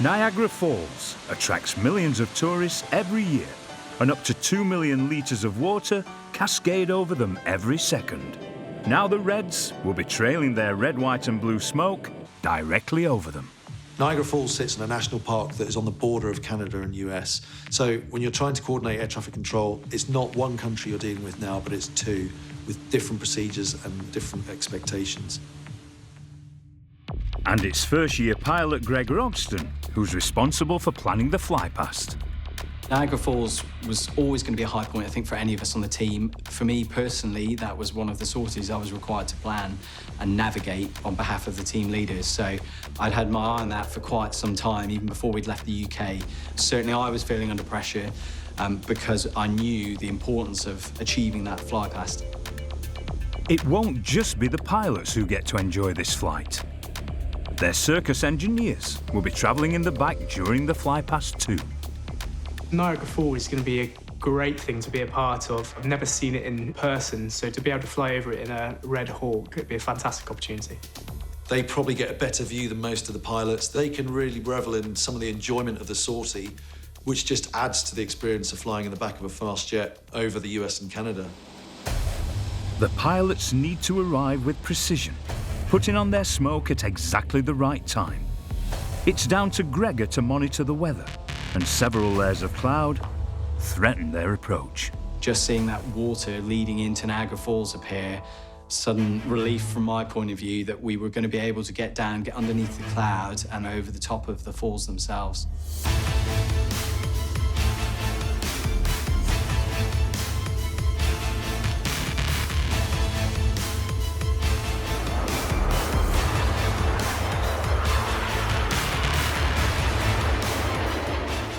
Niagara Falls attracts millions of tourists every year, and up to 2 million litres of water cascade over them every second. Now the Reds will be trailing their red, white and blue smoke directly over them. Niagara Falls sits in a national park that is on the border of Canada and US. So when you're trying to coordinate air traffic control, it's not one country you're dealing with now, but it's two, with different procedures and different expectations. And it's first-year pilot Greg Rogston who's responsible for planning the flypast. Niagara Falls was always going to be a high point, I think, for any of us on the team. For me personally, that was one of the sorties I was required to plan and navigate on behalf of the team leaders. So I'd had my eye on that for quite some time, even before we'd left the UK. Certainly I was feeling under pressure because I knew the importance of achieving that flypast. It won't just be the pilots who get to enjoy this flight. Their circus engineers will be travelling in the back during the flypast too. Niagara Falls is going to be a great thing to be a part of. I've never seen it in person, so to be able to fly over it in a Red Hawk would be a fantastic opportunity. They probably get a better view than most of the pilots. They can really revel in some of the enjoyment of the sortie, which just adds to the experience of flying in the back of a fast jet over the US and Canada. The pilots need to arrive with precision, putting on their smoke at exactly the right time. It's down to Gregor to monitor the weather, and several layers of cloud threaten their approach. Just seeing that water leading into Niagara Falls appear, sudden relief from my point of view that we were going to be able to get down, get underneath the clouds and over the top of the falls themselves.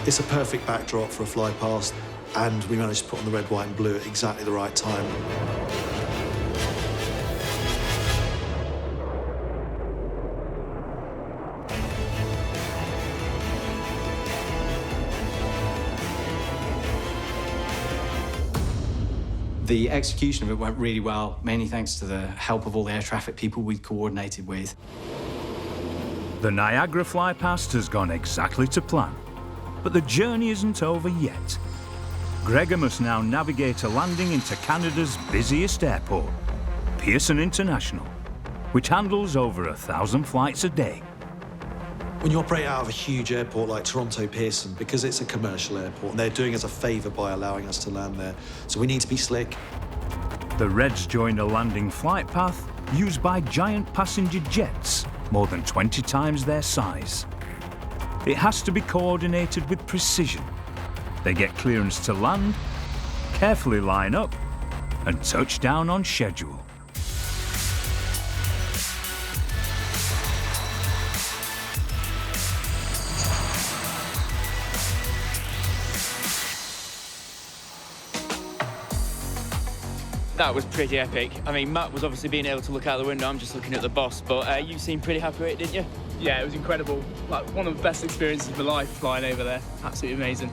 It's a perfect backdrop for a fly past, and we managed to put on the red, white and blue at exactly the right time. The execution of it went really well, mainly thanks to the help of all the air traffic people we'd coordinated with. The Niagara flypast has gone exactly to plan. But the journey isn't over yet. Gregor must now navigate a landing into Canada's busiest airport, Pearson International, which handles over 1,000 flights a day. When you operate out of a huge airport like Toronto Pearson, because it's a commercial airport, and they're doing us a favour by allowing us to land there, so we need to be slick. The Reds join a landing flight path used by giant passenger jets, more than 20 times their size. It has to be coordinated with precision. They get clearance to land, carefully line up, and touch down on schedule. That was pretty epic. I mean, Matt was obviously being able to look out the window. I'm just looking at the boss, but you seemed pretty happy with it, didn't you? Yeah, it was incredible. Like, one of the best experiences of my life flying over there. Absolutely amazing.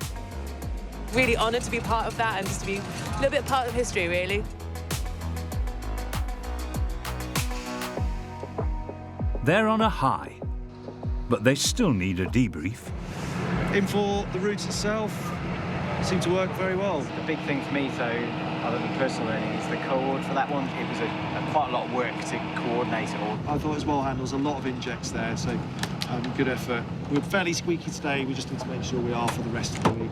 Really honoured to be part of that and just to be a little bit part of history, really. They're on a high, but they still need a debrief. In for the route itself, seemed to work very well. The big thing for me, though, other than personal learning, is the co-ord for that one. It was quite a lot of work to coordinate it all. I thought it was well handled. There was a lot of injects there, so good effort. We're fairly squeaky today. We just need to make sure we are for the rest of the week.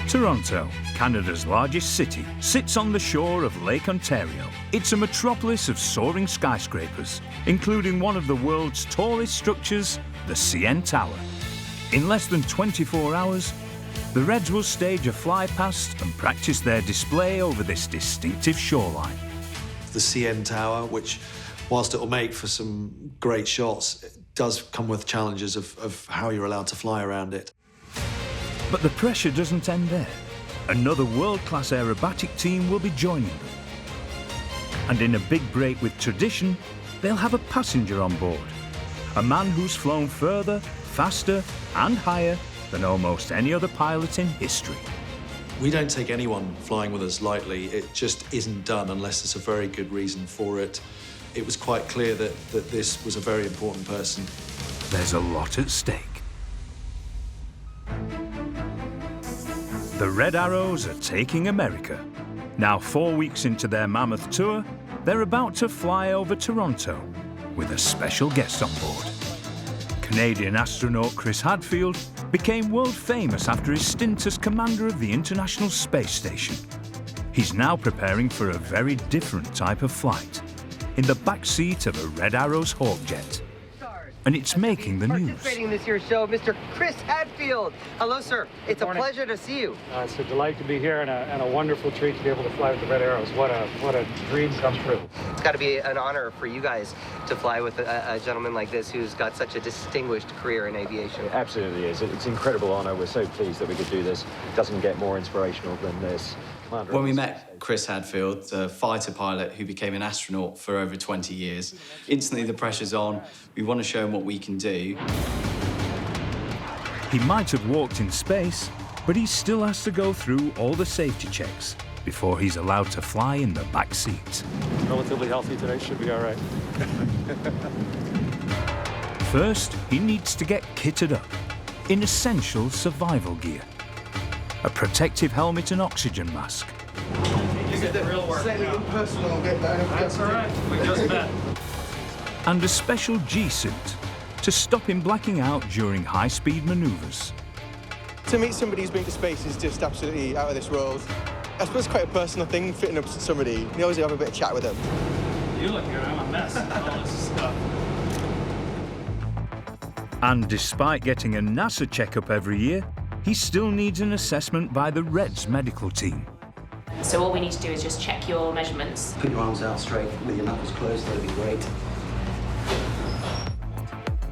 Toronto, Canada's largest city, sits on the shore of Lake Ontario. It's a metropolis of soaring skyscrapers, including one of the world's tallest structures, the CN Tower. In less than 24 hours, the Reds will stage a fly past and practice their display over this distinctive shoreline. The CN Tower, which, whilst it will make for some great shots, it does come with challenges of how you're allowed to fly around it. But the pressure doesn't end there. Another world-class aerobatic team will be joining them. And in a big break with tradition, they'll have a passenger on board. A man who's flown further, faster and higher than almost any other pilot in history. We don't take anyone flying with us lightly. It just isn't done unless there's a very good reason for it. it was quite clear that this was a very important person. There's a lot at stake. The Red Arrows are taking America. Now 4 weeks into their mammoth tour, they're about to fly over Toronto with a special guest on board. Canadian astronaut Chris Hadfield became world famous after his stint as commander of the International Space Station. He's now preparing for a very different type of flight, in the back seat of a Red Arrows Hawk jet. And it's making the news. Participating in this year's show, Mr. Chris Hadfield. Hello, sir. It's a pleasure to see you. It's a delight to be here and a wonderful treat to be able to fly with the Red Arrows. What a dream come true. It's got to be an honor for you guys to fly with a gentleman like this who's got such a distinguished career in aviation. It absolutely is. It's an incredible honor. We're so pleased that we could do this. It doesn't get more inspirational than this. When we met Chris Hadfield, the fighter pilot who became an astronaut for over 20 years, instantly the pressure's on. We want to show him what we can do. He might have walked in space, but he still has to go through all the safety checks before he's allowed to fly in the back seat. Relatively healthy today, should be all right. First, he needs to get kitted up in essential survival gear. A protective helmet and oxygen mask. You get the real work. That's all right. We just met. And a special G-suit to stop him blacking out during high-speed maneuvers. To meet somebody who's been to space is just absolutely out of this world. I suppose it's quite a personal thing, fitting up to somebody. You always have a bit of chat with them. You look good. I'm a mess. All this stuff. And despite getting a NASA checkup every year, he still needs an assessment by the Reds medical team. So all we need to do is just check your measurements. Put your arms out straight with your knuckles closed, that'd be great.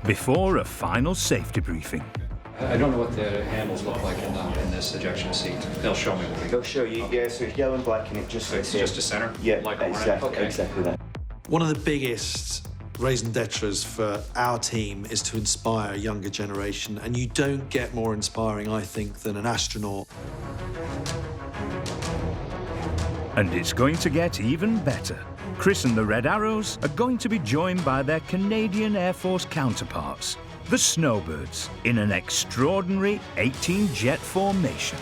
Before a final safety briefing. I don't know what the handles look like in this ejection seat. They'll show me. They'll show you, yeah, so it's yellow and black and it just So it's just a center? Yeah, like exactly that. One of the biggest raison d'etres for our team is to inspire a younger generation, and you don't get more inspiring, I think, than an astronaut. And it's going to get even better. Chris and the Red Arrows are going to be joined by their Canadian Air Force counterparts, the Snowbirds, in an extraordinary 18-jet formation.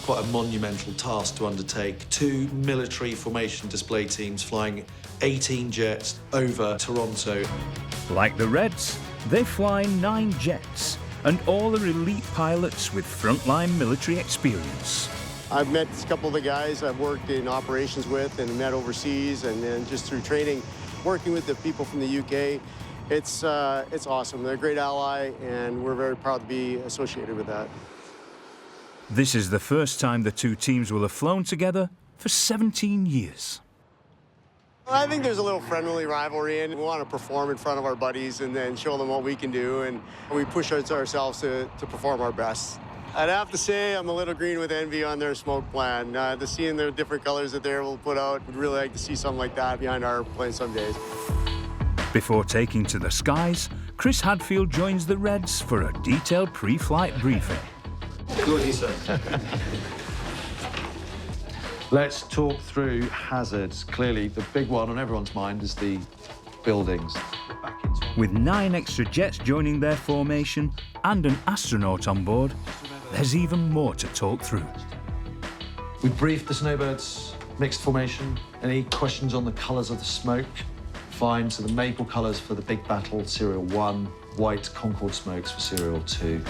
Quite a monumental task to undertake. 2 military formation display teams flying 18 jets over Toronto. Like the Reds, they fly 9 jets, and all are elite pilots with frontline military experience. I've met a couple of the guys I've worked in operations with and met overseas, and then just through training, working with the people from the UK. It's awesome. They're a great ally, and we're very proud to be associated with that. This is the first time the two teams will have flown together for 17 years. I think there's a little friendly rivalry, and we want to perform in front of our buddies and then show them what we can do, and we push ourselves to perform our best. I'd have to say I'm a little green with envy on their smoke plan. To seeing the different colors that they're able to put out, would really like to see something like that behind our plane some days. Before taking to the skies, Chris Hadfield joins the Reds for a detailed pre-flight briefing. Good, sir. Let's talk through hazards. Clearly, the big one on everyone's mind is the buildings. With 9 extra jets joining their formation and an astronaut on board, there's even more to talk through. We briefed the Snowbirds, mixed formation. Any questions on the colours of the smoke? Fine, so the maple colours for the big battle, Serial 1, white Concorde smokes for Serial 2.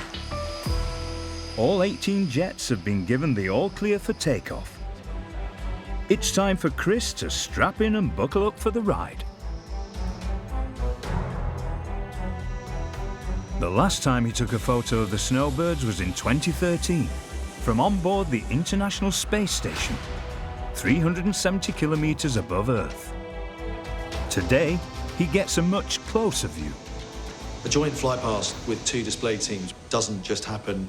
All 18 jets have been given the all-clear for takeoff. It's time for Chris to strap in and buckle up for the ride. The last time he took a photo of the Snowbirds was in 2013, from on board the International Space Station, 370 kilometers above Earth. Today, he gets a much closer view. A joint flight past with 2 display teams doesn't just happen.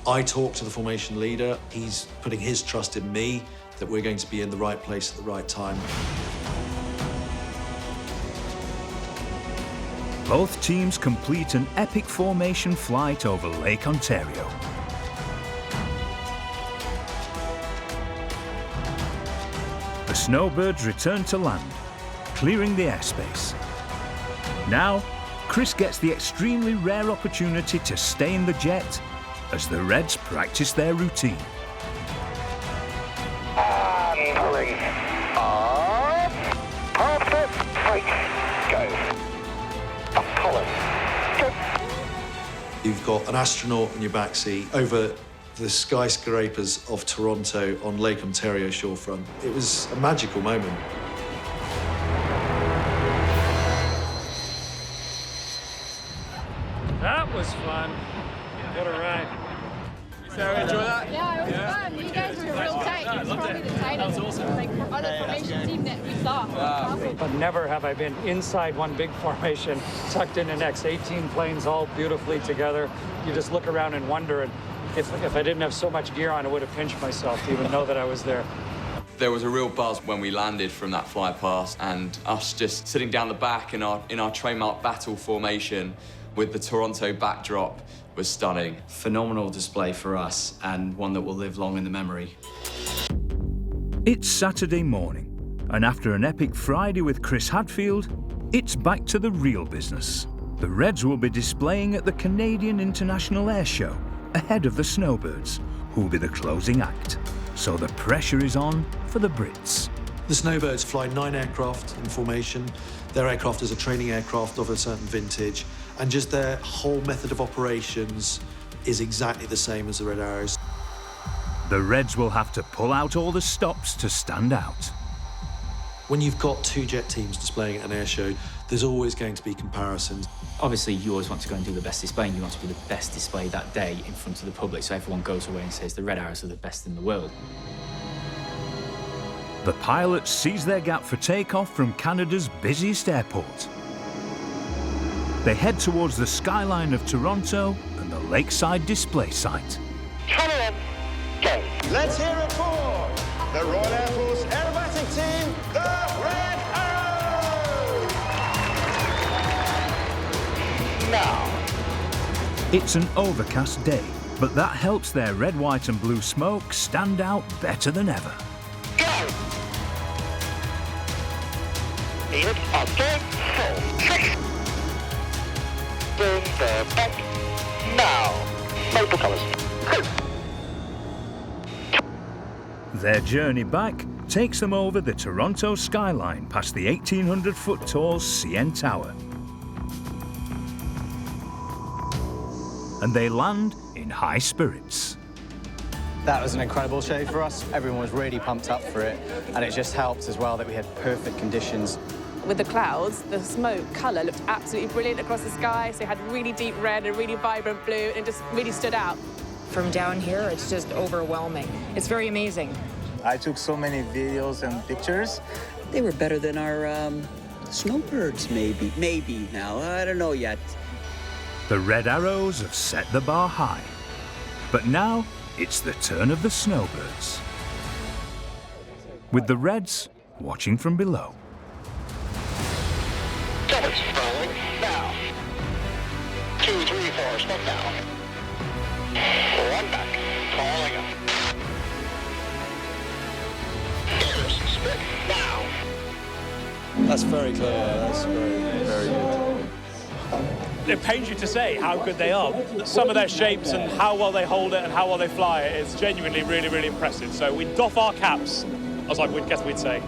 I talk to the formation leader. He's putting his trust in me that we're going to be in the right place at the right time. Both teams complete an epic formation flight over Lake Ontario. The Snowbirds return to land, clearing the airspace. Now, Chris gets the extremely rare opportunity to stay in the jet as the Reds practice their routine. Pulling up, half step, right, go, up column, go. You've got an astronaut in your backseat over the skyscrapers of Toronto on Lake Ontario shorefront. It was a magical moment. That was fun. What a ride. Sarah, enjoy that? Yeah, it was fun. You guys were real tight. It was probably the tightest other formation team that we saw. But never have I been inside one big formation, tucked in the next 18 planes all beautifully together. You just look around and wonder, and if I didn't have so much gear on, I would have pinched myself to even know that I was there. There was a real buzz when we landed from that fly past, and us just sitting down the back in our trademark battle formation with the Toronto backdrop was stunning. Phenomenal display for us, and one that will live long in the memory. It's Saturday morning, and after an epic Friday with Chris Hadfield, it's back to the real business. The Reds will be displaying at the Canadian International Air Show ahead of the Snowbirds, who'll be the closing act. So the pressure is on for the Brits. The Snowbirds fly 9 aircraft in formation. Their aircraft is a training aircraft of a certain vintage, and just their whole method of operations is exactly the same as the Red Arrows. The Reds will have to pull out all the stops to stand out. When you've got 2 jet teams displaying at an air show, there's always going to be comparisons. Obviously, you always want to go and do the best display, and you want to be the best display that day in front of the public, so everyone goes away and says the Red Arrows are the best in the world. The pilots seize their gap for takeoff from Canada's busiest airport. They head towards the skyline of Toronto and the lakeside display site. Let's hear it for the Royal Air Force aerobatic team, the Red Arrows! Now. It's an overcast day, but that helps their red, white and blue smoke stand out better than ever. Go! Need it on 3, 4, 6. Bring the back. Now. Maple colours. Go! Their journey back takes them over the Toronto skyline past the 1,800-foot tall CN Tower. And they land in high spirits. That was an incredible show for us. Everyone was really pumped up for it, and it just helped as well that we had perfect conditions. With the clouds, the smoke colour looked absolutely brilliant across the sky, so it had really deep red and really vibrant blue, and it just really stood out. From down here, it's just overwhelming. It's very amazing. I took so many videos and pictures. They were better than our snowbirds, maybe. Maybe now, I don't know yet. The Red Arrows have set the bar high. But now, it's the turn of the Snowbirds. With the Reds watching from below. Doubles rolling now. 2, 3, 4, smoke now. 1 back, calling up. Gears, split now. That's very clear. That's very good. It pains you to say how good they are. Some of their shapes and how well they hold it and how well they fly it is genuinely really, really impressive. So we doff our caps, as I would guess we'd say.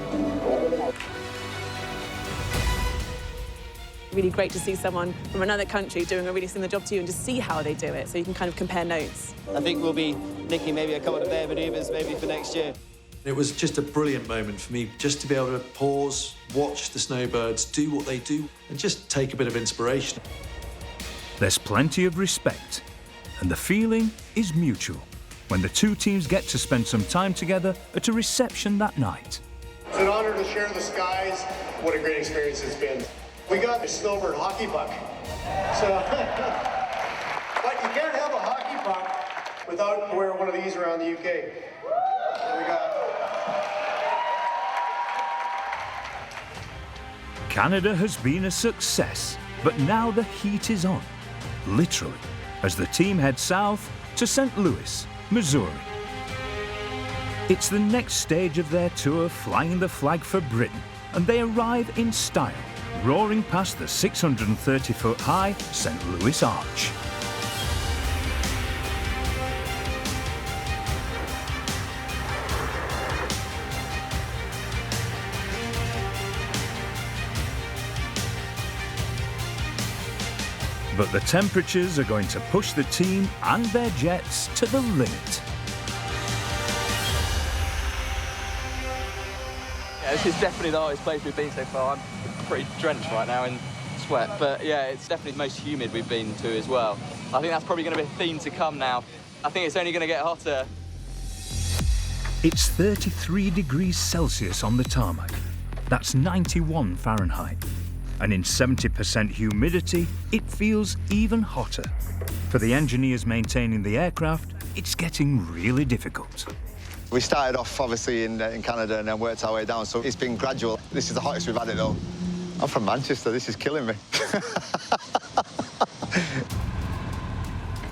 Really great to see someone from another country doing a really similar job to you and just see how they do it, so you can kind of compare notes. I think we'll be nicking maybe a couple of their manoeuvres maybe for next year. It was just a brilliant moment for me just to be able to pause, watch the Snowbirds do what they do, and just take a bit of inspiration. There's plenty of respect, and the feeling is mutual when the two teams get to spend some time together at a reception that night. It's an honor to share the skies. What a great experience it's been. We got the Snowbird hockey puck. So, but you can't have a hockey puck without wearing one of these around the UK. There we go. Canada has been a success, but now the heat is on, literally, as the team heads south to St. Louis, Missouri. It's the next stage of their tour flying the flag for Britain, and they arrive in style, roaring past the 630-foot-high St. Louis Arch. But the temperatures are going to push the team and their jets to the limit. Yeah, this is definitely the highest place we've been so far. I'm pretty drenched right now in sweat, but yeah, it's definitely the most humid we've been to as well. I think that's probably going to be a theme to come now. I think it's only going to get hotter. It's 33 degrees Celsius on the tarmac. That's 91 Fahrenheit. And in 70% humidity, it feels even hotter. For the engineers maintaining the aircraft, it's getting really difficult. We started off, obviously, in Canada and then worked our way down, so it's been gradual. This is the hottest we've had it, though. I'm from Manchester. This is killing me.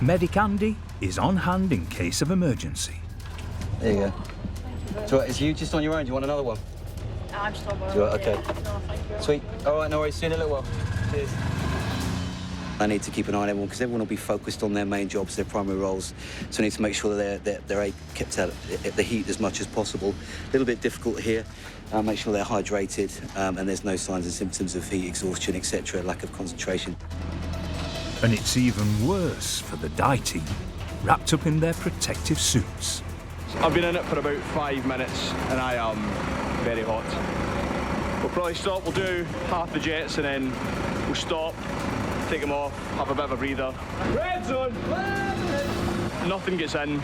Medic Andy is on hand in case of emergency. There you go. So, is you just on your own? Do you want another one? No, I'm just on my own. Okay. No, thank you. Sweet. All right, no worries. See you in a little while. Cheers. I need to keep an eye on everyone because everyone will be focused on their main jobs, their primary roles. So I need to make sure that they're kept out of the heat as much as possible. A little bit difficult here. Make sure they're hydrated and there's no signs and symptoms of heat exhaustion, etc., lack of concentration. And it's even worse for the dive team, wrapped up in their protective suits. I've been in it for about 5 minutes and I am very hot. We'll probably stop, we'll do half the jets and then we'll stop, take them off, have a bit of a breather. Red zone! Nothing gets in,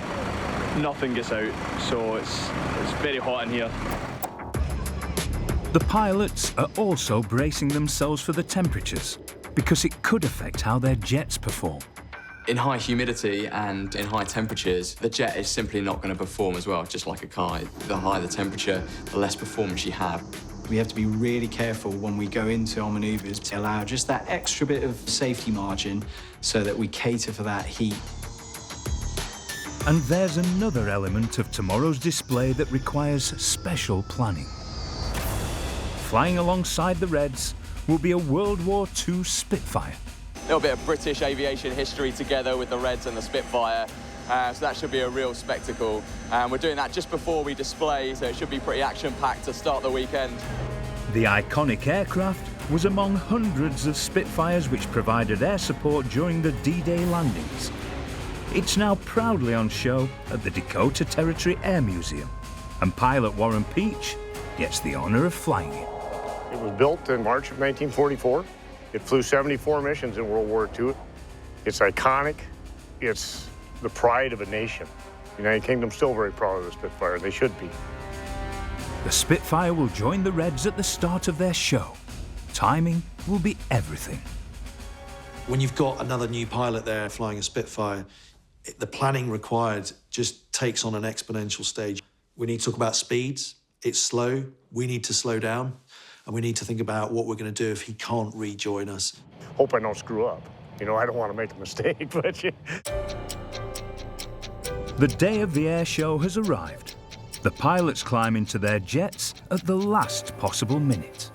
nothing gets out, so it's very hot in here. The pilots are also bracing themselves for the temperatures because it could affect how their jets perform. In high humidity and in high temperatures, the jet is simply not going to perform as well, just like a car. The higher the temperature, the less performance you have. We have to be really careful when we go into our manoeuvres to allow just that extra bit of safety margin so that we cater for that heat. And there's another element of tomorrow's display that requires special planning. Flying alongside the Reds will be a World War II Spitfire. A little bit of British aviation history together with the Reds and the Spitfire. So that should be a real spectacle. We're doing that just before we display, so it should be pretty action-packed to start the weekend. The iconic aircraft was among hundreds of Spitfires which provided air support during the D-Day landings. It's now proudly on show at the Dakota Territory Air Museum, and pilot Warren Peach gets the honor of flying it. It was built in March of 1944. It flew 74 missions in World War II. It's iconic. It's the pride of a nation. The United Kingdom's still very proud of the Spitfire. They should be. The Spitfire will join the Reds at the start of their show. Timing will be everything. When you've got another new pilot there flying a Spitfire, the planning required just takes on an exponential stage. We need to talk about speeds. It's slow. We need to slow down. And we need to think about what we're going to do if he can't rejoin us. Hope I don't screw up. You know, I don't want to make a mistake, but... The day of the air show has arrived. The pilots climb into their jets at the last possible minute.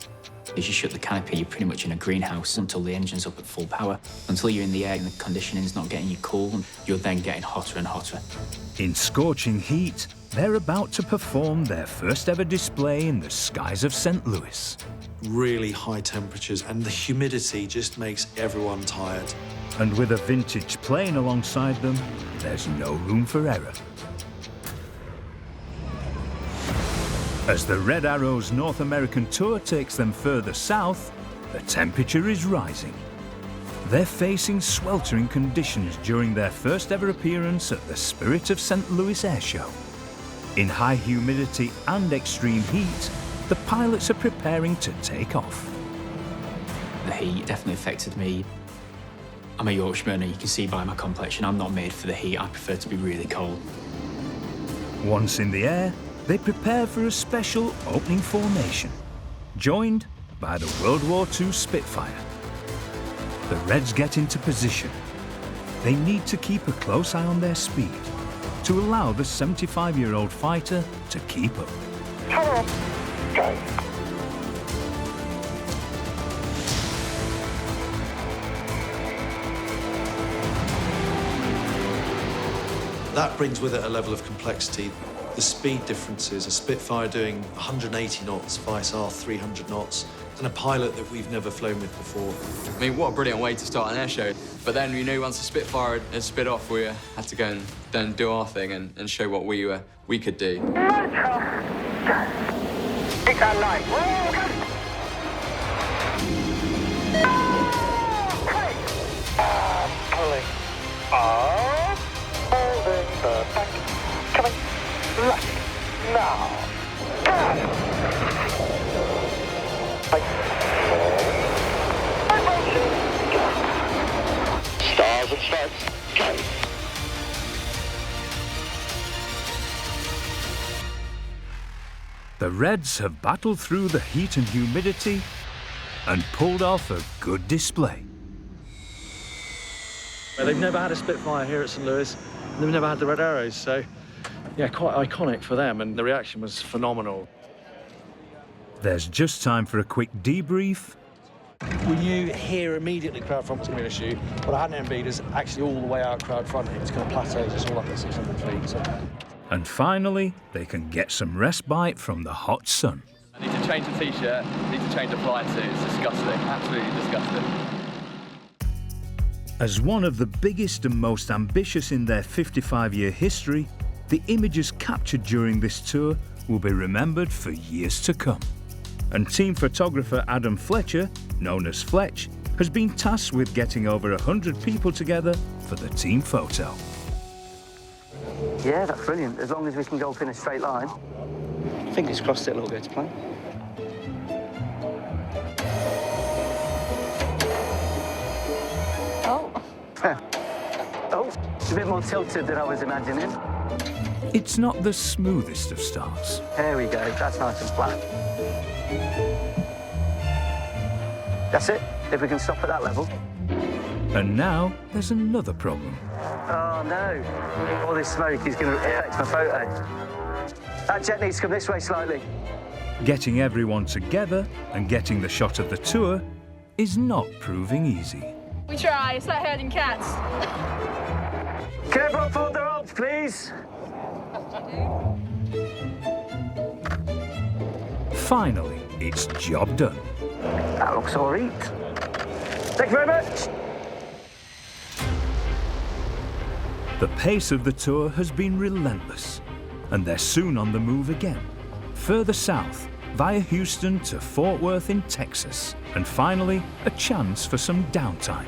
As you shut the canopy, you're pretty much in a greenhouse until the engine's up at full power. Until you're in the air and the conditioning's not getting you cool, and you're then getting hotter and hotter. In scorching heat, they're about to perform their first ever display in the skies of St. Louis. Really high temperatures, and the humidity just makes everyone tired. And with a vintage plane alongside them, there's no room for error. As the Red Arrow's North American tour takes them further south, the temperature is rising. They're facing sweltering conditions during their first ever appearance at the Spirit of St. Louis Air Show. In high humidity and extreme heat, the pilots are preparing to take off. The heat definitely affected me. I'm a Yorkshireman, and you can see by my complexion, I'm not made for the heat. I prefer to be really cold. Once in the air, they prepare for a special opening formation, joined by the World War II Spitfire. The Reds get into position. They need to keep a close eye on their speed to allow the 75-year-old fighter to keep up. That brings with it a level of complexity. The speed differences, a Spitfire doing 180 knots, vice our 300 knots, and a pilot that we've never flown with before. I mean, what a brilliant way to start an air show. But then, you know, once the Spitfire had spit off, we had to go and then do our thing and show what we could do. 609. Pulling up, holding the back, coming left, now, got it. Stars and stripes, go. The Reds have battled through the heat and humidity and pulled off a good display. They've never had a Spitfire here at St Louis, and they've never had the Red Arrows, so yeah, quite iconic for them, and the reaction was phenomenal. There's just time for a quick debrief. We knew here immediately crowd front was going to be an issue, but I hadn't envied us actually all the way out crowd front. It was going to plateau just all up at 600 feet. So. And finally, they can get some respite from the hot sun. I need to change the t-shirt, I need to change the flight suit. It's disgusting, absolutely disgusting. As one of the biggest and most ambitious in their 55-year history, the images captured during this tour will be remembered for years to come. And team photographer Adam Fletcher, known as Fletch, has been tasked with getting over 100 people together for the team photo. Yeah, that's brilliant, as long as we can go up in a straight line. Fingers crossed it'll all go to plan. Oh, it's a bit more tilted than I was imagining. It's not the smoothest of starts. There we go, that's nice and flat. That's it, if we can stop at that level. And now there's another problem. Oh no, all this smoke is going to affect my photo. That jet needs to come this way slightly. Getting everyone together and getting the shot of the tour is not proving easy. We try, it's like herding cats. Careful for the ropes, please. Finally, it's job done. That looks all right. Thank you very much. The pace of the tour has been relentless, and they're soon on the move again. Further south, via Houston to Fort Worth in Texas, and finally, a chance for some downtime.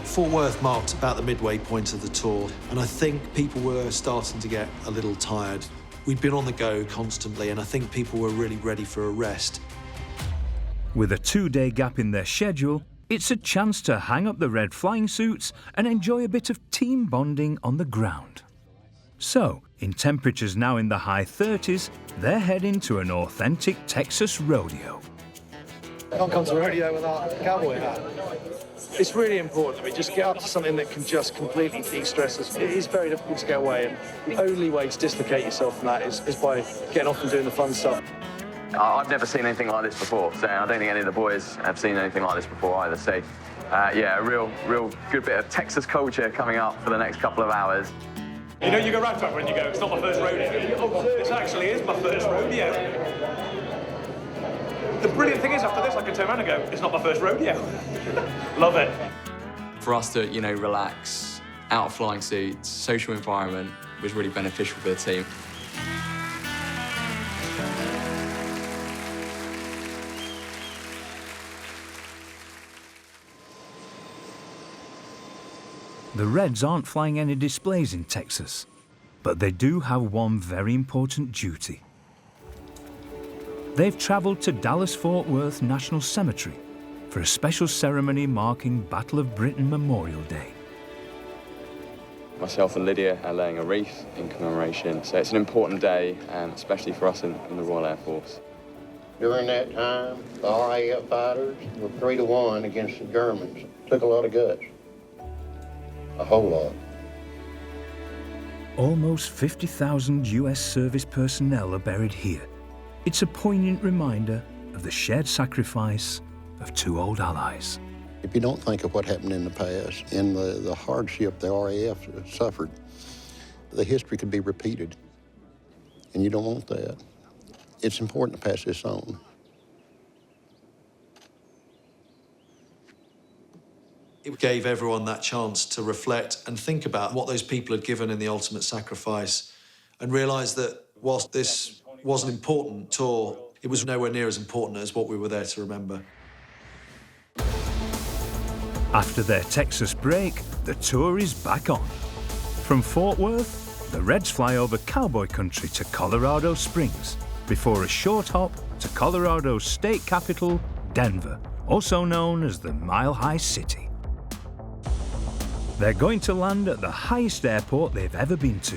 Fort Worth marked about the midway point of the tour, and I think people were starting to get a little tired. We'd been on the go constantly, and I think people were really ready for a rest. With a 2-day gap in their schedule, it's a chance to hang up the red flying suits and enjoy a bit of team bonding on the ground. So, in temperatures now in the high 30s, they're heading to an authentic Texas rodeo. I can't come to a rodeo without a cowboy hat. It's really important that we just get up to something that can just completely de-stress us. It is very difficult to get away, and the only way to dislocate yourself from that is by getting off and doing the fun stuff. I've never seen anything like this before, so I don't think any of the boys have seen anything like this before either. So, yeah, a real good bit of Texas culture coming up for the next couple of hours. You know, you go right up when you go, it's not my first rodeo. This actually is my first rodeo. The brilliant thing is, after this, I can turn around and go, it's not my first rodeo. Love it. For us to, you know, relax, out of flying suits, social environment was really beneficial for the team. The Reds aren't flying any displays in Texas, but they do have one very important duty. They've travelled to Dallas-Fort Worth National Cemetery for a special ceremony marking Battle of Britain Memorial Day. Myself and Lydia are laying a wreath in commemoration, so it's an important day, especially for us in the Royal Air Force. During that time, the RAF fighters were 3-1 against the Germans. Took a lot of guts. A whole lot. Almost 50,000 US service personnel are buried here. It's a poignant reminder of the shared sacrifice of two old allies. If you don't think of what happened in the past and the hardship the RAF suffered, the history could be repeated, and you don't want that. It's important to pass this on. It gave everyone that chance to reflect and think about what those people had given in the ultimate sacrifice and realise that whilst this was an important tour, it was nowhere near as important as what we were there to remember. After their Texas break, the tour is back on. From Fort Worth, the Reds fly over cowboy country to Colorado Springs, before a short hop to Colorado's state capital, Denver, also known as the Mile High City. They're going to land at the highest airport they've ever been to,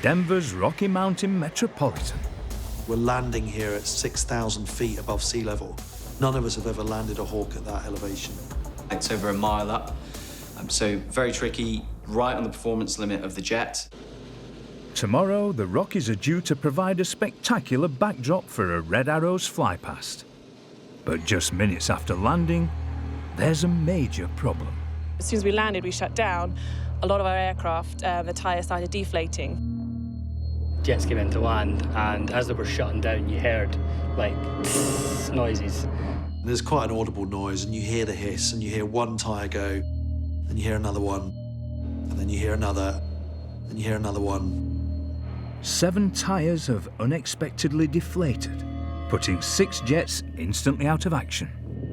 Denver's Rocky Mountain Metropolitan. We're landing here at 6,000 feet above sea level. None of us have ever landed a Hawk at that elevation. It's over a mile up, so very tricky, right on the performance limit of the jet. Tomorrow, the Rockies are due to provide a spectacular backdrop for a Red Arrows fly past. But just minutes after landing, there's a major problem. As soon as we landed, we shut down. A lot of our aircraft, the tyres started deflating. Jets came into land, and as they were shutting down, you heard, like, noises. There's quite an audible noise, and you hear the hiss, and you hear one tyre go, and you hear another one, and then you hear another, and you hear another one. 7 tyres have unexpectedly deflated, putting 6 jets instantly out of action.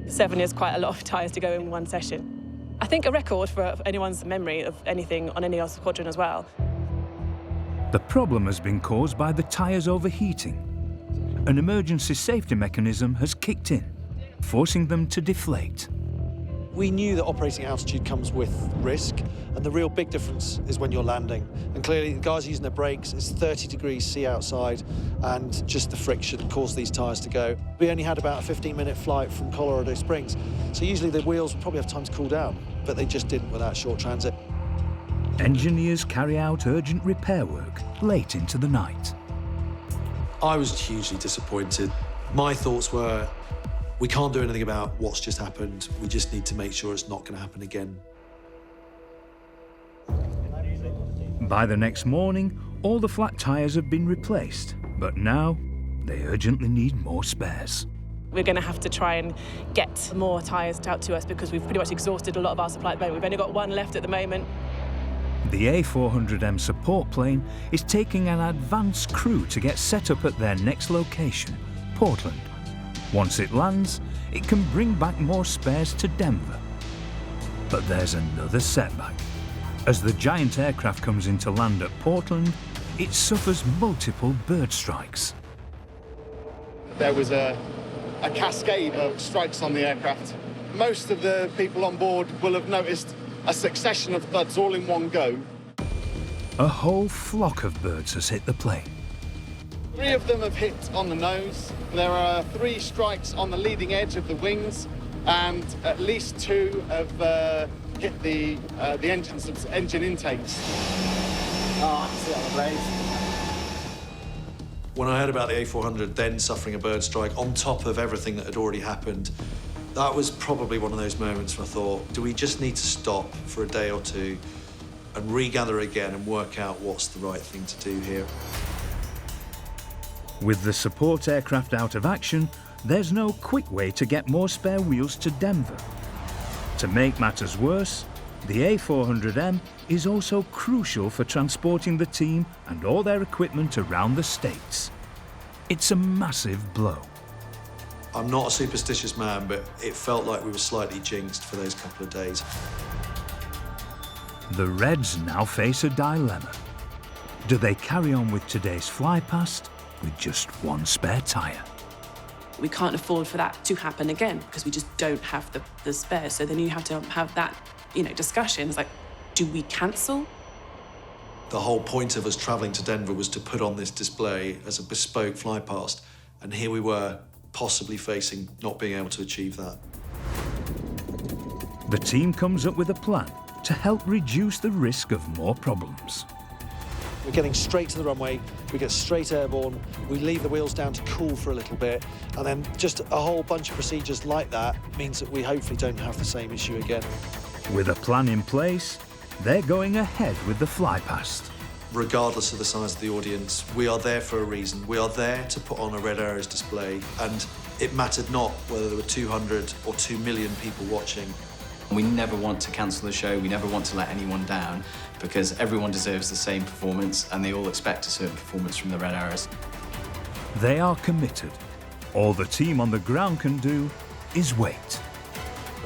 7 is quite a lot of tyres to go in one session. I think a record for anyone's memory of anything on any other squadron as well. The problem has been caused by the tyres overheating. An emergency safety mechanism has kicked in, forcing them to deflate. We knew that operating at altitude comes with risk, and the real big difference is when you're landing. And clearly, the guys using their brakes, it's 30 degrees C outside, and just the friction caused these tyres to go. We only had about a 15-minute flight from Colorado Springs, so usually the wheels would probably have time to cool down, but they just didn't with that short transit. Engineers carry out urgent repair work late into the night. I was hugely disappointed. My thoughts were, we can't do anything about what's just happened. We just need to make sure it's not going to happen again. By the next morning, all the flat tyres have been replaced, but now they urgently need more spares. We're going to have to try and get more tyres out to us because we've pretty much exhausted a lot of our supply at the moment. We've only got 1 left at the moment. The A400M support plane is taking an advanced crew to get set up at their next location, Portland. Once it lands, it can bring back more spares to Denver. But there's another setback. As the giant aircraft comes into land at Portland, it suffers multiple bird strikes. There was a cascade of strikes on the aircraft. Most of the people on board will have noticed a succession of thuds all in one go. A whole flock of birds has hit the plane. 3 of them have hit on the nose. There are 3 strikes on the leading edge of the wings, and at least 2 have hit the engine intakes. Oh, I can see it on the blades. When I heard about the A400 then suffering a bird strike on top of everything that had already happened, that was probably one of those moments where I thought, do we just need to stop for a day or two and regather again and work out what's the right thing to do here? With the support aircraft out of action, there's no quick way to get more spare wheels to Denver. To make matters worse, the A400M is also crucial for transporting the team and all their equipment around the States. It's a massive blow. I'm not a superstitious man, but it felt like we were slightly jinxed for those couple of days. The Reds now face a dilemma. Do they carry on with today's fly past with just 1 spare tyre? We can't afford for that to happen again because we just don't have the spares. So then you have to have that, discussion. It's like, do we cancel? The whole point of us travelling to Denver was to put on this display as a bespoke fly past, and here we were, possibly facing not being able to achieve that. The team comes up with a plan to help reduce the risk of more problems. We're getting straight to the runway, we get straight airborne, we leave the wheels down to cool for a little bit, and then just a whole bunch of procedures like that means that we hopefully don't have the same issue again. With a plan in place, they're going ahead with the fly past. regardless of the size of the audience. We are there for a reason. We are there to put on a Red Arrows display, and it mattered not whether there were 200 or 2 million people watching. We never want to cancel the show, we never want to let anyone down, because everyone deserves the same performance and they all expect a certain performance from the Red Arrows. They are committed. All the team on the ground can do is wait.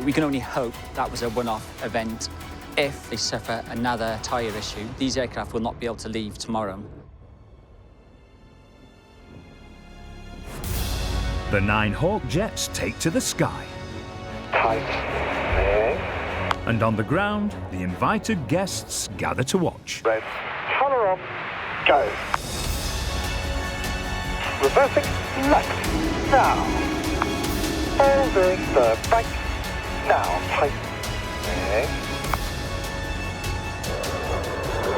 We can only hope that was a one-off event. If they suffer another tyre issue, these aircraft will not be able to leave tomorrow. The 9 Hawk jets take to the sky. And on the ground, the invited guests gather to watch. Red, colour on, go. Reversing left, now. Holding the bank, now, tightening.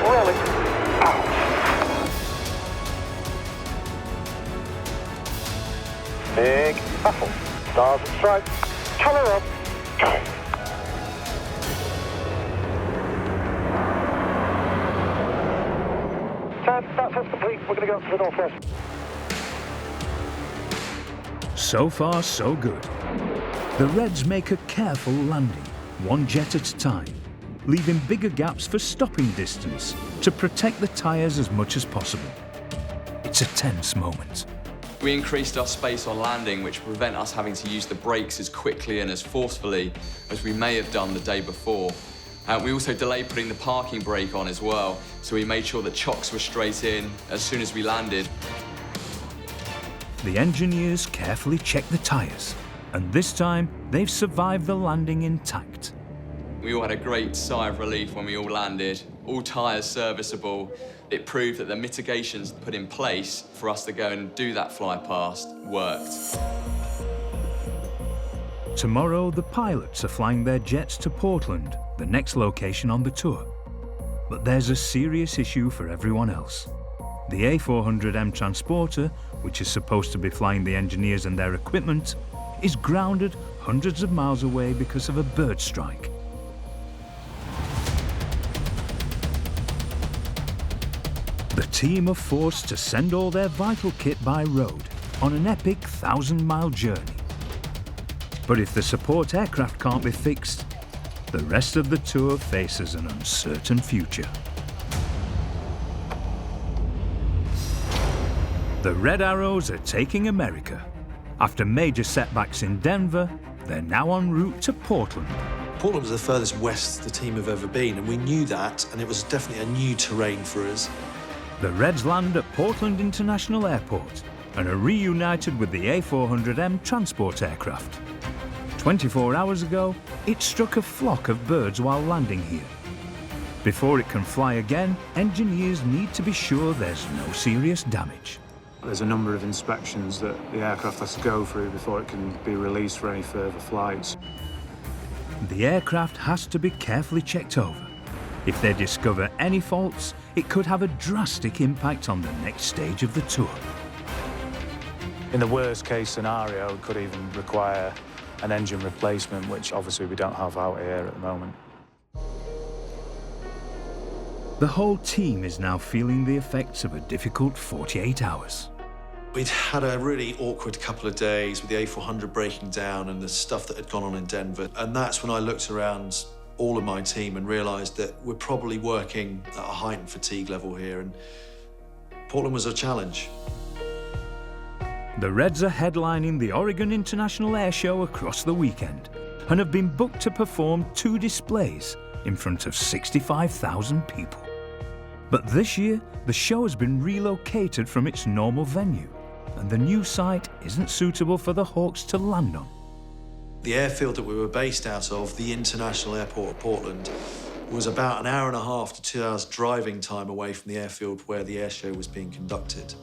Rolling, out. Big baffle, stars and stripes, colour on, go. That's us complete. We're going to go up to the northwest. So far, so good. The Reds make a careful landing, one jet at a time, leaving bigger gaps for stopping distance to protect the tyres as much as possible. It's a tense moment. We increased our space on landing, which will prevent us having to use the brakes as quickly and as forcefully as we may have done the day before. We also delayed putting the parking brake on as well, so we made sure the chocks were straight in as soon as we landed. The engineers carefully check the tyres, and this time they've survived the landing intact. We all had a great sigh of relief when we all landed, all tyres serviceable. It proved that the mitigations put in place for us to go and do that fly past worked. Tomorrow, the pilots are flying their jets to Portland, the next location on the tour. But there's a serious issue for everyone else. The A400M transporter, which is supposed to be flying the engineers and their equipment, is grounded hundreds of miles away because of a bird strike. The team are forced to send all their vital kit by road on an epic 1,000-mile journey. But if the support aircraft can't be fixed, the rest of the tour faces an uncertain future. The Red Arrows are taking America. After major setbacks in Denver, they're now en route to Portland. Portland was the furthest west the team have ever been, and we knew that, and it was definitely a new terrain for us. The Reds land at Portland International Airport and are reunited with the A400M transport aircraft. 24 hours ago, it struck a flock of birds while landing here. Before it can fly again, engineers need to be sure there's no serious damage. There's a number of inspections that the aircraft has to go through before it can be released for any further flights. The aircraft has to be carefully checked over. If they discover any faults, it could have a drastic impact on the next stage of the tour. In the worst case scenario, it could even require an engine replacement, which obviously we don't have out here at the moment. The whole team is now feeling the effects of a difficult 48 hours. We'd had a really awkward couple of days with the A400 breaking down and the stuff that had gone on in Denver. And that's when I looked around all of my team and realised that we're probably working at a heightened fatigue level here, and Portland was a challenge. The Reds are headlining the Oregon International Air Show across the weekend and have been booked to perform 2 displays in front of 65,000 people. But this year, the show has been relocated from its normal venue, and the new site isn't suitable for the Hawks to land on. The airfield that we were based out of, the International Airport of Portland, was about an hour and a half to 2 hours driving time away from the airfield where the air show was being conducted.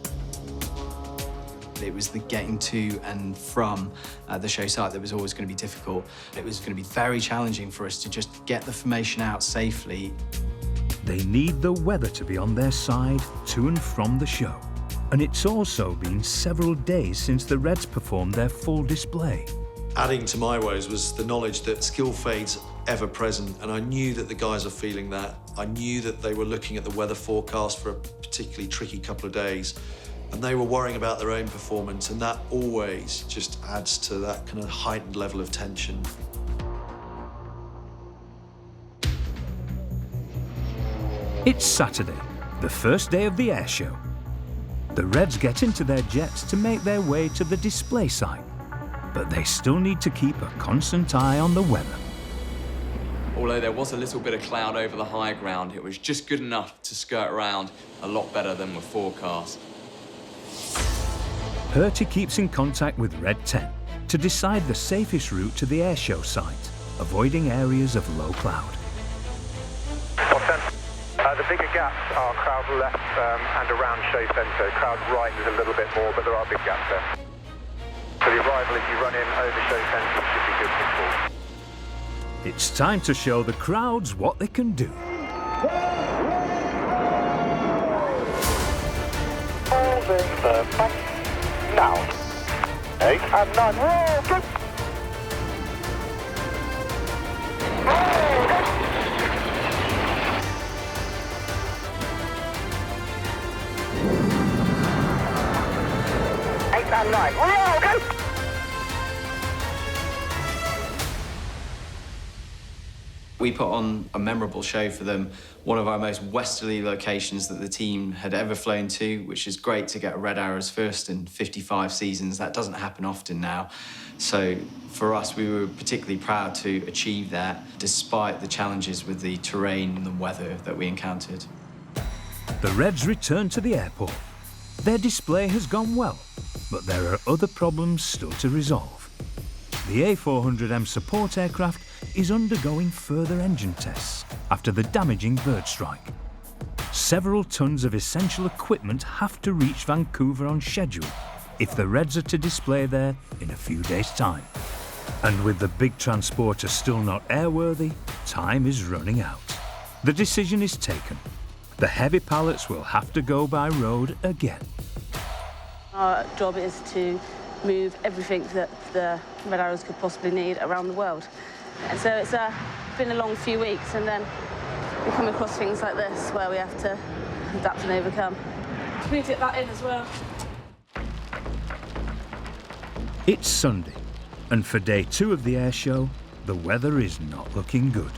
It was the getting to and from the show site that was always going to be difficult. It was going to be very challenging for us to just get the formation out safely. They need the weather to be on their side to and from the show. And it's also been several days since the Reds performed their full display. Adding to my woes was the knowledge that skill fades ever present, and I knew that the guys are feeling that. I knew that they were looking at the weather forecast for a particularly tricky couple of days, and they were worrying about their own performance, and that always just adds to that kind of heightened level of tension. It's Saturday, the first day of the air show. The Reds get into their jets to make their way to the display site, but they still need to keep a constant eye on the weather. Although there was a little bit of cloud over the high ground, it was just good enough to skirt around a lot better than were forecast. Purty keeps in contact with Red 10 to decide the safest route to the airshow site, avoiding areas of low cloud. The bigger gaps are crowd left and around show centre. Crowd right is a little bit more, but there are big gaps there. For the arrival, if you run in over show centre, should be good for full. It's time to show the crowds what they can do. Now. 8 and 9. Roll, go! And 9. Roll, go! We put on a memorable show for them, one of our most westerly locations that the team had ever flown to, which is great to get a Red Arrows first in 55 seasons. That doesn't happen often now. So for us, we were particularly proud to achieve that, despite the challenges with the terrain and the weather that we encountered. The Reds return to the airport. Their display has gone well, but there are other problems still to resolve. The A400M support aircraft is undergoing further engine tests after the damaging bird strike. Several tons of essential equipment have to reach Vancouver on schedule if the Reds are to display there in a few days' time. And with the big transporter still not airworthy, time is running out. The decision is taken. The heavy pallets will have to go by road again. Our job is to move everything that the Red Arrows could possibly need around the world. And so it's been a long few weeks, and then we come across things like this where we have to adapt and overcome. We need to get that in as well. It's Sunday, and for day 2 of the air show, the weather is not looking good.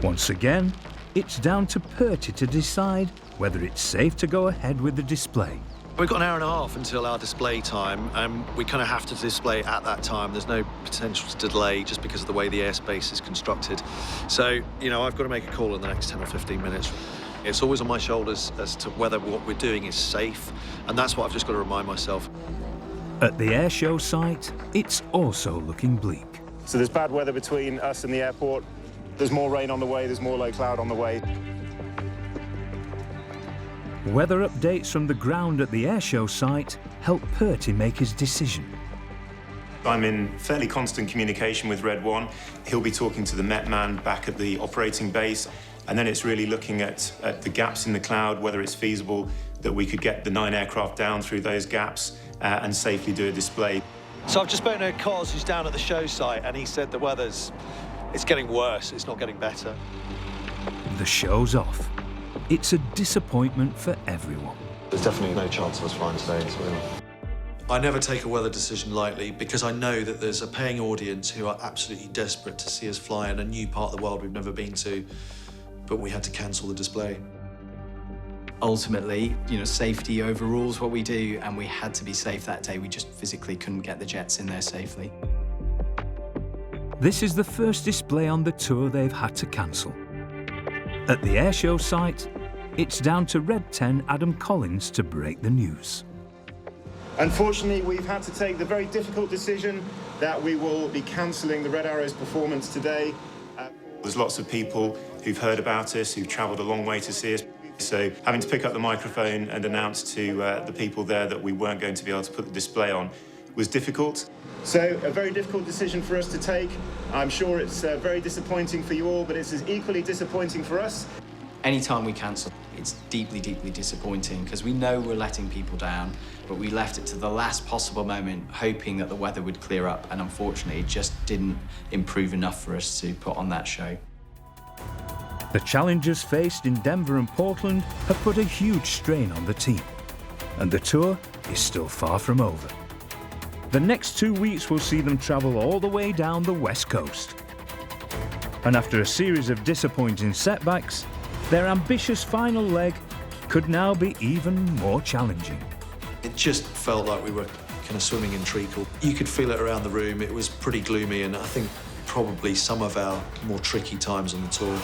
Once again, it's down to Purty to decide whether it's safe to go ahead with the display. We've got an hour and a half until our display time, and we kind of have to display at that time. There's no potential to delay just because of the way the airspace is constructed. So, you know, I've got to make a call in the next 10 or 15 minutes. It's always on my shoulders as to whether what we're doing is safe, and that's what I've just got to remind myself. At the airshow site, it's also looking bleak. So there's bad weather between us and the airport. There's more rain on the way, there's more low cloud on the way. Weather updates from the ground at the airshow site help Purty make his decision. I'm in fairly constant communication with Red 1. He'll be talking to the Met man back at the operating base, and then it's really looking at the gaps in the cloud, whether it's feasible that we could get the 9 aircraft down through those gaps and safely do a display. So I've just spoken to Cos, who's down at the show site, and he said the weather's getting worse, it's not getting better. The show's off. It's a disappointment for everyone. There's definitely no chance of us flying today as well. I never take a weather decision lightly because I know that there's a paying audience who are absolutely desperate to see us fly in a new part of the world we've never been to, but we had to cancel the display. Ultimately, you know, safety overrules what we do, and we had to be safe that day. We just physically couldn't get the jets in there safely. This is the first display on the tour they've had to cancel. At the airshow site, it's down to Red 10 Adam Collins to break the news. Unfortunately, we've had to take the very difficult decision that we will be cancelling the Red Arrows performance today. There's lots of people who've heard about us, who've travelled a long way to see us. So having to pick up the microphone and announce to the people there that we weren't going to be able to put the display on was difficult. So a very difficult decision for us to take. I'm sure it's very disappointing for you all, but it's as equally disappointing for us. Anytime we cancel, it's deeply, deeply disappointing because we know we're letting people down, but we left it to the last possible moment, hoping that the weather would clear up, and unfortunately, it just didn't improve enough for us to put on that show. The challenges faced in Denver and Portland have put a huge strain on the team, and the tour is still far from over. The next 2 weeks will see them travel all the way down the West Coast. And after a series of disappointing setbacks, their ambitious final leg could now be even more challenging. It just felt like we were kind of swimming in treacle. You could feel it around the room. It was pretty gloomy, and I think probably some of our more tricky times on the tour.